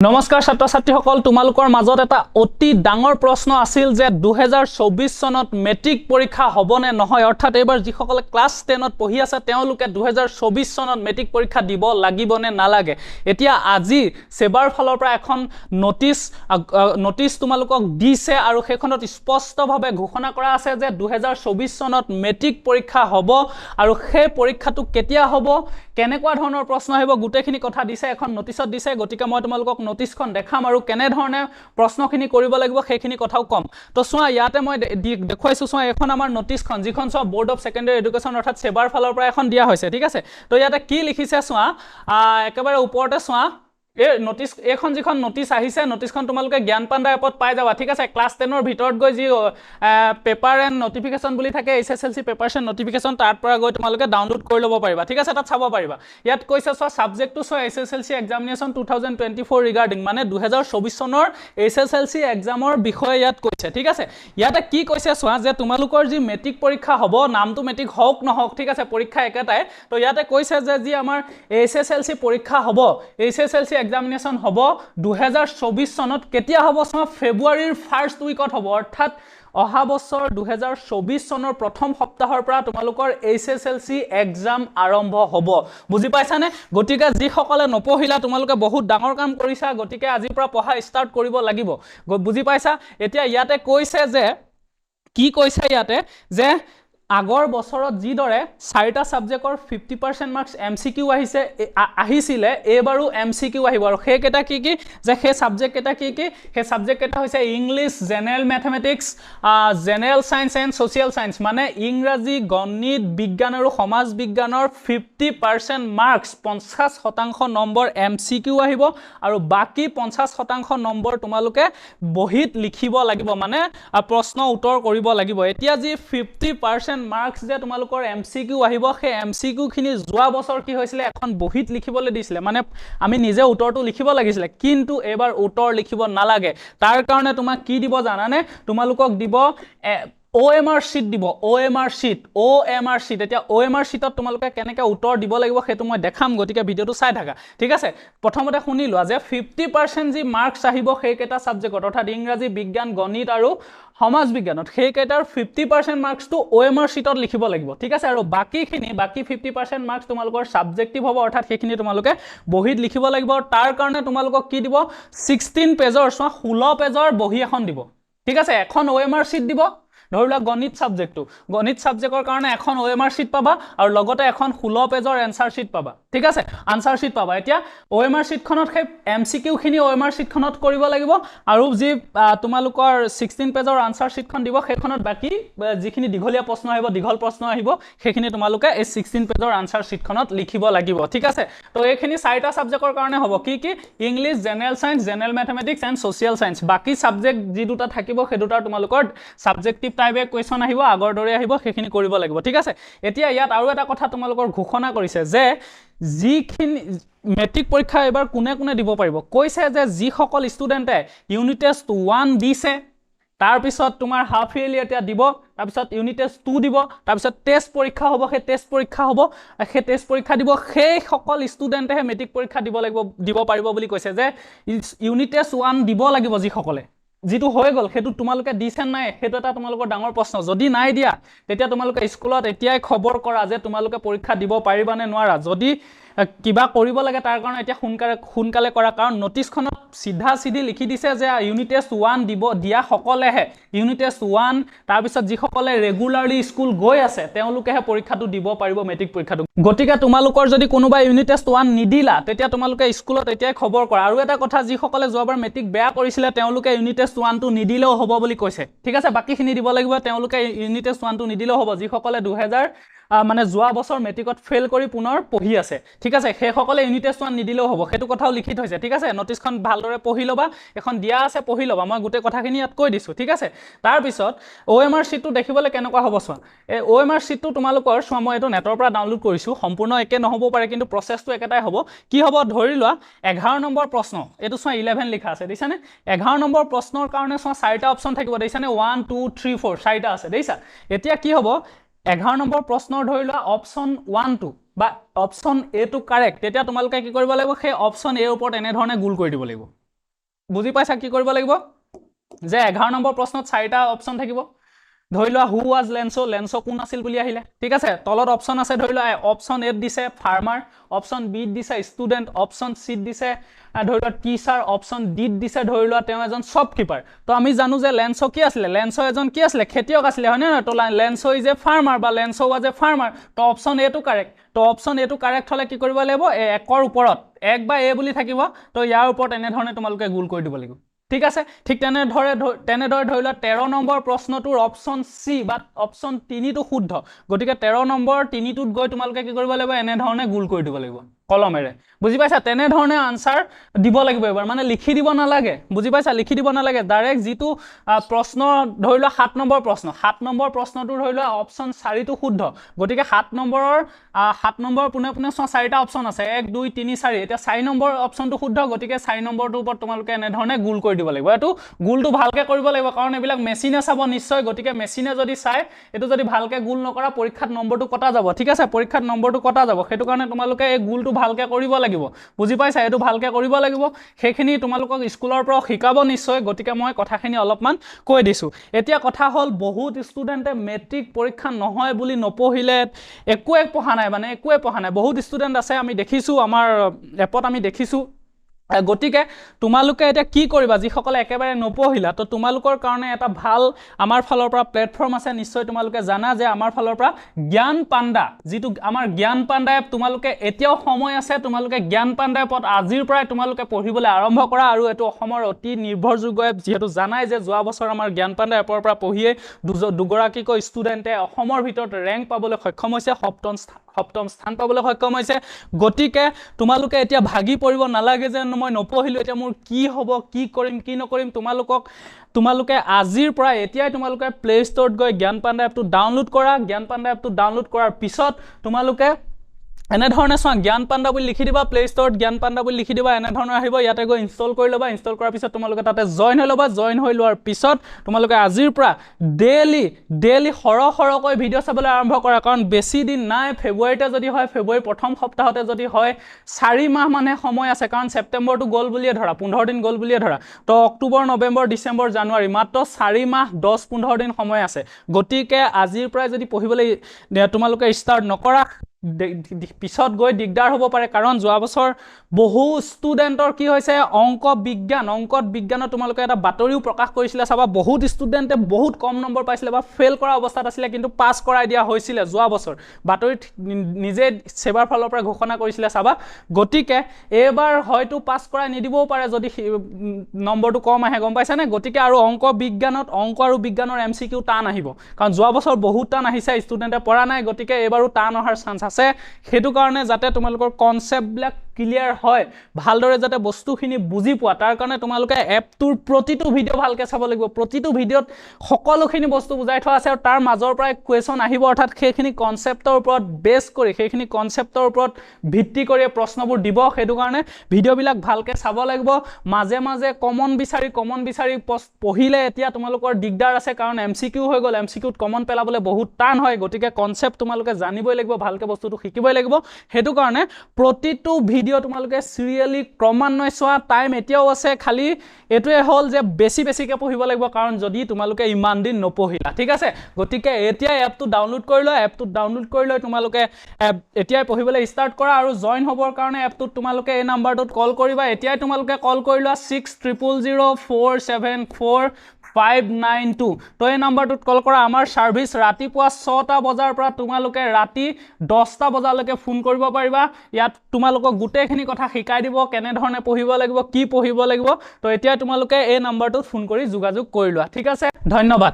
নমস্কাৰ ছাত্ৰ ছাত্ৰীসকল তোমালোকৰ মাজত এটা অতি ডাঙৰ প্ৰশ্ন আছিল যে 2024 চনত মেট্ৰিক পৰীক্ষা হ'বনে নহয় অৰ্থাৎ এবাৰ যিসকলে ক্লাছ 10ত পঢ়ি আছে তেওঁলোকে 2024 চনত মেট্ৰিক পৰীক্ষা দিব লাগিবনে নালাগে এতিয়া আজি সেবাৰ ফালৰ পৰা এখন নোটিছ তোমালোকক দিছে আৰু সেইখনত স্পষ্টভাৱে ঘোষণা কৰা আছে যে 2024 চনত মেট্ৰিক পৰীক্ষা হ'ব আৰু সেই পৰীক্ষাটো কেতিয়া হ'ব কেনেকুৱা ধৰণৰ প্ৰশ্ন আহিব গুটেখিনি কথা দিছে এখন নোটিছত দিছে গতিকে মই তোমালোকক নোটিছখন দেখাম আৰু কেনে ধৰণে প্ৰশ্নখিনি কৰিব লাগিব সেইখিনি কথাও কম তো সোৱা ইয়াতে মই দেখুৱাইছো সোৱা এখন আমাৰ নোটিছখন যিখন সোৱা বোৰ্ড অফ সেকেন্ডাৰী এডুকেশ্যন অৰ্থাৎ সেবাৰ ফালৰ পৰা এখন দিয়া হৈছে ঠিক আছে তো ইয়াতে কি লিখিছে সোৱা একেবাৰে ওপৰতে সোৱা এই নোটিছ এখন যিখন নোটিছ আহিছে নোটিছখন তোমালোকে জ্ঞান পাণ্ডা এপত পাই যাবা ঠিক আছে ক্লাছ 10 ৰ ভিতৰত গৈ যি পেপাৰ এণ্ড নটিফিকেশ্যন বুলি থাকে HSLC পেপাৰছ এণ্ড নটিফিকেশ্যন তাৰ পৰা গৈ তোমালোকে ডাউনলোড কৰি ল'ব পাৰিবা ঠিক আছে তাত চাব পাৰিবা ইয়াত কৈছে সোৱা সাবজেক্টটো সোৱা HSLC এক্সামিনেশ্যন 2024 ৰিগাৰ্ডিং মানে 2024 চনৰ HSLC এক্সামৰ বিষয়ে ইয়াত কৈছে ঠিক আছে ইয়াতে কি কৈছে সোৱা যে তোমালোকৰ যি মেট্ৰিক পৰীক্ষা হ'ব নামটো মেট্ৰিক হওক নহওক ঠিক আছে পৰীক্ষা একেটাই তো ইয়াতে কৈছে যে যি আমাৰ HSLC পৰীক্ষা হ'ব HSLC এক্সামিনেশ্যন হ'ব 2024 চনত কেতিয়া হ'ব ফেব্ৰুৱাৰীৰ ফাৰ্ষ্ট উইকত হ'ব অৰ্থাৎ অহা বছৰ 2024 চনৰ প্ৰথম সপ্তাহৰ পৰা তোমালোকৰ HSLC এক্সাম আৰম্ভ হ'ব বুজি পাইছানে গতিকে যি সকলে নপঢ়িলা তোমালোকে বহুত ডাঙৰ কাম কৰিছা গতিকে আজিৰ পৰা পঢ়া ষ্টাৰ্ট কৰিব লাগিব বুজি পাইছা এতিয়া ইয়াতে কৈছে যে কি কৈছে ইয়াতে যে আগৰ বছৰত যি দৰে চাৰিটা সাবজেক্টৰ 50% মাৰ্কস MCQ আহিছিলে এবাৰো MCQ আহিব আৰু সেই কেটা কি যে সেই সাবজেক্ট কেটা কি সেই সাবজেক্ট কেটা হৈছে English general mathematics general science and social science মানে ইংৰাজী গণিত বিজ্ঞান আৰু সমাজ বিজ্ঞানৰ 50% মাৰ্কস 50% নম্বৰ MCQ আহিব আৰু বাকি 50% নম্বৰ তোমালোকে বহিত লিখিব লাগিব মানে প্ৰশ্ন উত্তৰ কৰিব লাগিব এতিয়া যি 50% মাৰ্কস যে তোমালোকৰ MCQ আহিব সেই MCQ খিনি যোৱা বছৰ কি হৈছিলে এখন বহিত লিখিবলৈ দিছিলে মানে আমি নিজে উত্তৰটো লিখিব লাগিছিলে কিন্তু এবাৰ উত্তৰ লিখিব নালাগে তাৰ কাৰণে তোমাক কি দিব জানানে তোমালোকক দিব OMR sheet দিব OMR sheet এতিয়া OMR sheetত তোমালোকে কেনেকৈ উত্তৰ দিব লাগিব হেতু মই দেখাম গতিকে ভিডিওটো চাই থাকা ঠিক আছে প্ৰথমতে শুনি লোৱা যে 50% যি মাৰ্কস আহিব সেই কেটা সাবজেক্টত অৰ্থাৎ ইংৰাজী বিজ্ঞান গণিত আৰু সমাজ বিজ্ঞানত সেই কেটাৰ 50% মাৰ্কসটো OMR sheetত লিখিব লাগিব ঠিক আছে আৰু বাকি 50% মাৰ্কস তোমালোকৰ সাবজেক্টিভ হ'ব অৰ্থাৎ সেইখিনি তোমালোকে বহিত লিখিব লাগিব তাৰ কাৰণে তোমালোকক কি দিব 16 পেজৰ 16 পেজৰ বহি এখন দিব ঠিক আছে এখন OMR sheet দিব ধৰিলা গণিত সাবজেক্টৰ কাৰণে এখন OMR sheet পাবা আৰু লগতে এখন 16 পেজৰ এনসাৰ sheet পাবা ঠিক আছে আনসাৰ sheet পাবা এতিয়া OMR sheet খনত সেই MCQ খিনি OMR sheet খনত কৰিব লাগিব আৰু যি তোমালোকৰ 16 পেজৰ আনসাৰ sheet খন দিব সেইখনত বাকি যিখিনি দীঘলীয়া প্ৰশ্ন আহিব দীঘল প্ৰশ্ন আহিব সেইখিনি তোমালোকে এই 16 পেজৰ আনসাৰ sheet খনত লিখিব লাগিব ঠিক আছে তো এইখিনি চাৰিটা সাবজেক্টৰ কাৰণে হ'ব কি English general science general mathematics and social science বাকি সাবজেক্ট যি দুটা থাকিব সেই দুটাৰ তোমালোকৰ সাবজেক্টিভ টাইপে কোৱেশ্চন আহিব আগৰ দৰে আহিব সেইখিনি কৰিব লাগিব ঠিক আছে এতিয়া ইয়াত আৰু এটা কথা তোমালোকৰ ঘোষণা কৰিছে যে যিখিনি মেট্ৰিক পৰীক্ষা এবাৰ কোনে কোনে দিব পাৰিব কৈছে যে যি সকল ষ্টুডেন্টে ইউনিট টেষ্ট 1 দিছে তাৰ পিছত তোমাৰ হাফ ইয়াৰলি এতিয়া দিব তাৰ পিছত ইউনিট টেষ্ট 2 দিব তাৰ পিছত টেষ্ট পৰীক্ষা হ'ব সেই টেষ্ট পৰীক্ষা দিব সেই সকল ষ্টুডেন্টে মেট্ৰিক পৰীক্ষা দিব পাৰিব বুলি কৈছে যে ইউনিট টেষ্ট 1 দিব লাগিব যি সকলে যেটো হৈ গল হেতু তোমালোকে দিছেন নাই হেতু এটা তোমালোকৰ ডাঙৰ প্ৰশ্ন যদি নাই দিয়া তেতিয়া তোমালোকে স্কুলত এতিয়াই খবৰ কৰা যে তোমালোকে পৰীক্ষা দিব পাৰিবা নে নোৱাৰা যদি কিবা কৰিব লাগে তাৰ কাৰণে এতিয়া সোনকালে কৰা কাৰণ নোটিছখনত সিধা লিখি দিছে যে ইউনিট টেষ্ট 1 দিয়া সকলেহে ইউনিট টেষ্ট 1 তাৰ পিছত যি সকলে ৰেগুলাৰলি স্কুল গৈ আছে তেওঁলোকেহে পৰীক্ষাটো দিব পাৰিব মেট্ৰিক পৰীক্ষাটো গতিকে তোমালোকৰ যদি কোনোবা ইউনিট টেষ্ট 1 নিদিলা তেতিয়া তোমালোকে স্কুলত এতিয়াই খবৰ কৰা আৰু এটা কথা যি সকলে যোৱাবাৰ মেট্ৰিক বেয়া কৰিছিলে তেওঁলোকে ইউনিট টেষ্ট 1 টো নিদিলেও হ'ব বুলি কৈছে ঠিক আছে বাকিখিনি দিব লাগিব তেওঁলোকে ইউনিট টেষ্ট 1 টো নিদিলেও হ'ব যি সকলে 2000 মানে যোৱা বছৰ মেট্ৰিকত ফেল কৰি পুনৰ পঢ়ি আছে ঠিক আছে সেই সকলে ইউনিট টেষ্ট 1 নিদিলেও হ'ব হেতু কথাও লিখি থৈছে ঠিক আছে নোটিছখন ভালদৰে পঢ়ি লবা এখন দিয়া আছে পঢ়ি লবা মই গুটে কথাখিনি ইয়াত কৈ দিছো ঠিক আছে তাৰ পিছত OMR sheet টো দেখিবলৈ কেনেকুৱা হ'ব চোৱা এই OMR sheet টো তোমালোকৰ চোৱা মই এটো নেটৰ পৰা ডাউনলোড কৰিছো সম্পূৰ্ণ একে নহব পাৰে কিন্তু প্ৰসেসটো একেটাই হ'ব কি হ'ব ধৰি লোৱা 11 নম্বৰ প্ৰশ্ন এটো চোৱা 11 লিখা আছে দেখানে 11 নম্বৰ প্ৰশ্নৰ কাৰণে চোৱা চাৰিটা অপচন থাকিব দেখানে 1 2 3 4 চাৰিটা আছে দেখিছা এতিয়া কি হ'ব 11 নম্বৰ প্ৰশ্নৰ ধৰি লোৱা অপচন 1 2 বা অপচন এ টু কাৰেক্ট তেতিয়া তোমালোকে কি কৰিব লাগিব সেই অপচন এৰ ওপৰত এনে ধৰণে গোল কৰি দিব লাগিব বুজি পাইছা কি কৰিব লাগিব যে 11 নম্বৰ প্ৰশ্নত 4টা অপচন থাকিব ধৰি লোৱা হু ৱাজ লেন্সো লেন্সো কোন আছিল বুলি আহিলে ঠিক আছে তলত অপচন আছে ধৰি লোৱা অপচন এ দিছে ফাৰ্মাৰ অপচন বি দিছে ষ্টুডেন্ট অপচন সি দিছে ধৰি লোৱা টিচাৰ অপচন ডি দিছে ধৰি লোৱা তেওঁ এজন শ্বপকিপাৰ তো আমি জানো যে লেন্সো কি আছিল লেন্সো এজন কি আছিল খেতিয়ক আছিল হয়নে নহয় তো লেন্সো ইজ এ ফাৰ্মাৰ বা লেন্সো ৱাজ এ ফাৰ্মাৰ তো অপচন এ টো কাৰেক্ট তো অপচন এ টো কাৰেক্ট হলে কি কৰিব লাগিব একৰ ওপৰত এক বা এ বুলি থাকিব তো ইয়াৰ ওপৰত এনে ধৰণে তোমালোকে গোল কৰি দিব লাগিব ঠিক আছে ঠিক তেনেদৰে ধৰি লোৱা 13 নম্বৰ প্ৰশ্নটোৰ অপচন সি বা অপচন 3 টো শুদ্ধ গতিকে 13 নম্বৰ 3 টোত গৈ তোমালোকে কি কৰিব লাগিব এনে ধৰণে গোল কৰি দিব লাগিব কলমেৰে বুজি পাইছা তেনে ধৰণে আনসাৰ দিব লাগিব এবাৰ মানে লিখি দিব নালাগে বুজি পাইছা লিখি দিব নালাগে ডাইৰেক্ট যেটো প্ৰশ্ন ধৰি লোৱা 7 নম্বৰ প্ৰশ্নটো ধৰি লোৱা অপচন 4 টো শুদ্ধ গতিকে 7 নম্বৰ পুনে পুনে 4টা অপচন আছে 1 2 3 4 এটা 4 নম্বৰ অপচনটো শুদ্ধ গতিকে 4 নম্বৰটোৰ ওপৰত তোমালোকে এনে ধৰণে গোল কৰি দিব লাগিব এটো গোলটো ভালকে কৰিব লাগিব কাৰণ এবিলাক মেচিনে চাব নিশ্চয় গতিকে মেচিনে যদি চাই এটো যদি ভালকে গোল নকৰা পৰীক্ষাত নম্বৰটো কটা যাব ঠিক আছে পৰীক্ষাত নম্বৰটো কটা যাব হেতু কাৰণে তোমালোকে এই গোলটো ভালকে কৰিব লাগিব বুজি পাইছা এটো ভালকে কৰিব লাগিব সেইখিনি তোমালোকক স্কুলৰ পৰা শিকাব নিশ্চয় গতিকে মই কথাখিনি অলপমান কৈ দিছো এতিয়া কথা হল বহুত ষ্টুডেন্টে মেট্ৰিক পৰীক্ষা নহয় বুলি নপঢ়িলে একোৱে পঢ়া নাই মানে একোৱে পঢ়া নাই বহুত ষ্টুডেন্ট আছে আমি দেখিছো আমাৰ এপত আমি দেখিছো গতিকে তোমালোকে এটা কি কৰিবা যিসকলে একেবাৰে নপঢ়িলা তো তোমালোকৰ কাৰণে এটা ভাল আমাৰ ফালৰ পৰা প্লেটফৰ্ম আছে নিশ্চয় তোমালোকে জানা যে আমাৰ ফালৰ পৰা জ্ঞান পাণ্ডা যেটো আমাৰ জ্ঞান পাণ্ডা এপ তোমালোকে এতিয়াও সময় আছে তোমালোকে জ্ঞান পাণ্ডা এপত আজিৰ পৰাই তোমালোকে পঢ়িবলৈ আৰম্ভ কৰা আৰু এটো অসমৰ অতি নিৰ্ভৰযোগ্য এপ যেহেতু জানাই যে যোৱা বছৰ আমাৰ জ্ঞান পাণ্ডা এপৰ পৰা পঢ়িয়ে দুগৰাকীক ষ্টুডেন্টে অসমৰ ভিতৰত ৰেংক পাবলৈ সক্ষম হৈছে সপ্তম স্থান পাবলৈ সক্ষম হৈছে গতিকে তোমালোকে এতিয়া ভাগি পৰিব নালাগে যে মই নপঢ়িলো এতিয়া মোৰ কি হ'ব কি কৰিম কি নকৰিম তোমালোকে আজিৰ পৰা এতিয়াই তোমালোকে প্লে ষ্টৰত গৈ জ্ঞান পাণ্ডা এপটো ডাউনলোড কৰা জ্ঞান পাণ্ডা এপটো ডাউনলোড কৰাৰ পিছত তোমালোকে এনে ধৰণে চোৱা জ্ঞান পাণ্ডা বুলি লিখি দিবা প্লে ষ্টৰত জ্ঞান পাণ্ডা বুলি লিখি দিবা এনে ধৰণৰ আহিব ইয়াতে গৈ ইনষ্টল কৰি লবা ইনষ্টল কৰাৰ পিছত তোমালোকে তাতে জয়েন হৈ লবা জয়েন হৈ লোৱাৰ পিছত তোমালোকে আজিৰ পৰা ডেইলি সৰহকৈ ভিডিঅ' চাবলৈ আৰম্ভ কৰা কাৰণ বেছি দিন নাই ফেব্ৰুৱাৰীতে যদি হয় ফেব্ৰুৱাৰী প্ৰথম সপ্তাহতে যদি হয় 4 মাহ মানে সময় আছে কাৰণ সেপ্টেম্বৰটো গল বুলিয়ে ধৰা 15 দিন গল বুলিয়ে ধৰা তো অক্টোবৰ নৱেম্বৰ ডিসেম্বৰ জানুৱাৰী মাত্ৰ 4 মাহ 10-15 দিন সময় আছে গতিকে আজিৰ পৰা যদি পঢ়িবলৈ তোমালোকে ষ্টাৰ্ট নকৰা পিছত গৈ দিগদাৰ হ'ব পাৰে কাৰণ যোৱা বছৰ বহু ষ্টুডেন্টৰ কি হৈছে অংকত বিজ্ঞানত তোমালোকে এটা বাতৰিও প্ৰকাশ কৰিছিলে চাবা বহুত ষ্টুডেন্টে বহুত কম নম্বৰ পাইছিলে বা ফেল কৰা অৱস্থাত আছিলে কিন্তু পাস কৰাই দিয়া হৈছিলে যোৱা বছৰ বাতৰিত নিজে সেবাৰ ফালৰ পৰা ঘোষণা কৰিছিলে চাবা গতিকে এবাৰ হয়তো পাস কৰাই নিদিবও পাৰে যদি নম্বৰটো কম আহে গম পাইছানে গতিকে আৰু অংক আৰু বিজ্ঞানৰ এমসিকিউ টান আহিব কাৰণ যোৱা বছৰ বহুত টান আহিছে ষ্টুডেন্টে পঢ়া নাই গতিকে এবাৰো টান অহাৰ চান্স আছে হেতু কাৰণে যাতে তোমালোকৰ কনসেপ্ট ব্লক ক্লিয়াৰ হয় ভালদৰে যাতে বস্তুখিনি বুজি পোৱা তাৰ কাৰণে তোমালোকে এপটোৰ প্ৰতিটো ভিডিও ভালকে চাব লাগিব প্ৰতিটো ভিডিওত সকলোখিনি বস্তু বুজাই থোৱা আছে আৰু তাৰ মাজৰ পৰা কোৱেশ্চন আহিব অৰ্থাৎ সেইখিনি কনসেপ্টৰ ওপৰত বেছ কৰি সেইখিনি কনসেপ্টৰ ওপৰত ভিত্তি কৰি প্ৰশ্নবোৰ দিব হেতু কাৰণে ভিডিওবিলাক ভালকে চাব লাগিব মাজে কমন বিচাৰি পঢ়িলে এতিয়া তোমালোকৰ দিগদাৰ আছে কাৰণ এমসিকিউ হৈ গল এমসিকিউত কমন পেলাবলৈ বহুত টান হয় গতিকে কনসেপ্ট তোমালোকে জানিবই লাগিব ভালকে বস্তুটো শিকিবই লাগিব হেতু কাৰণে প্ৰতিটো ভিডিও তোমালোকে সিৰিয়ালি ক্ৰমান্বয়ে চোৱা টাইম এতিয়াও আছে খালি এটোৱে হল যে বেছিকে পঢ়িব লাগিব কাৰণ যদি তোমালোকে ইমান দিন নপঢ়িলা ঠিক আছে গতিকে এতিয়া এপটো ডাউনলোড কৰি লৈ তোমালোকে এতিয়াই পঢ়িবলৈ ষ্টাৰ্ট কৰা আৰু জয়েন হ'বৰ কাৰণে এপটোত তোমালোকে এই নাম্বাৰটোত কল কৰিবা এতিয়াই তোমালোকে কল কৰি লোৱা 6000474592 তো এই নাম্বাৰটোত কল কৰা আমাৰ সাৰ্ভিস ৰাতিপুৱা 6টা বজাৰ পৰা তোমালোকে ৰাতি 10টা বজালৈকে ফোন কৰিব পাৰিবা ইয়াত তোমালোকক গুটেখিনি কথা শিকাই দিব কেনে ধৰণে পঢ়িব লাগিব কি পঢ়িব লাগিব তো এতিয়া তোমালোকে এই নাম্বাৰটোত ফোন কৰি যোগাযোগ কৰি লোৱা ঠিক আছে ধন্যবাদ